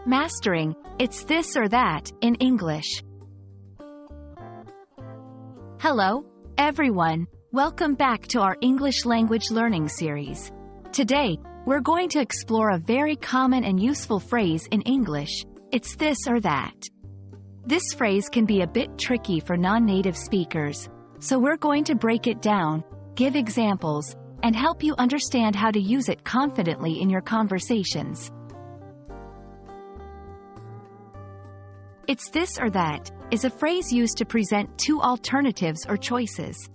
Mastering, it's this or that, in English. Hello, everyone. Welcome back to our English language learning series. Today, we're going to explore a very common and useful phrase in English, it's this or that. This phrase can be a bit tricky for non-native speakers, so we're going to break it down, give examples, and help you understand how to use it confidently in your conversations. It's this or that is a phrase used to present two alternatives or choices.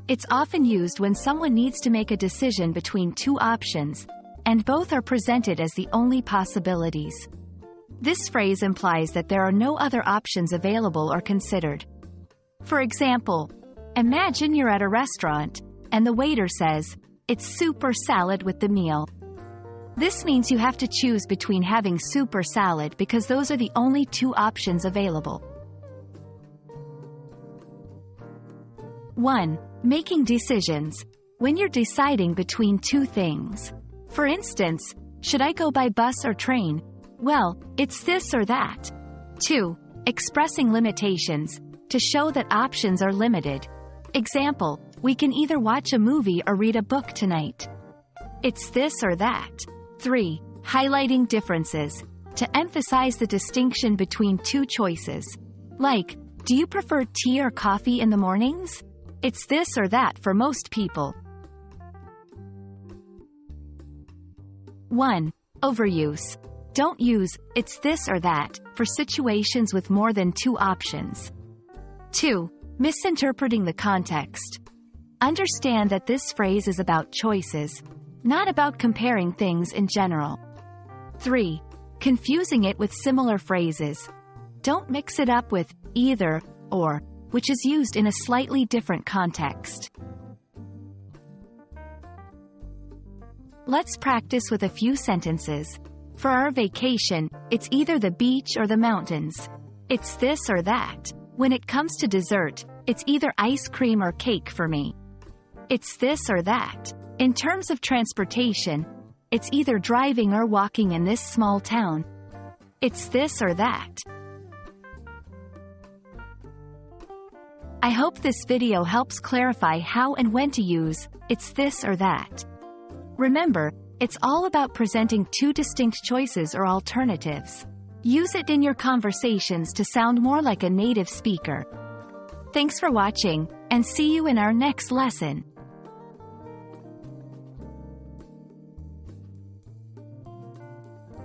It's often used when someone needs to make a decision between two options, and both are presented as the only possibilities. This phrase implies that there are no other options available or considered. For example, imagine you're at a restaurant, and the waiter says, "It's soup or salad with the meal." This means you have to choose between having soup or salad because those are the only two options available. 1. Making decisions. When you're deciding between two things. For instance, should I go by bus or train? Well, it's this or that. 2. Expressing limitations. To show that options are limited. Example, we can either watch a movie or read a book tonight. It's this or that. 3. Highlighting differences. To emphasize the distinction between two choices. Like, do you prefer tea or coffee in the mornings? It's this or that for most people. 1. Overuse. Don't use "it's this or that" for situations with more than two options. 2. Misinterpreting the context. Understand that this phrase is about choices, not about comparing things in general. 3. Confusing it with similar phrases. Don't mix it up with either or, which is used in a slightly different context. Let's practice with a few sentences. For our vacation, it's either the beach or the mountains. It's this or that. When it comes to dessert, it's either ice cream or cake for me. It's this or that. In terms of transportation, it's either driving or walking in this small town. It's this or that. I hope this video helps clarify how and when to use "it's this or that." Remember, it's all about presenting two distinct choices or alternatives. Use it in your conversations to sound more like a native speaker. Thanks for watching, and see you in our next lesson.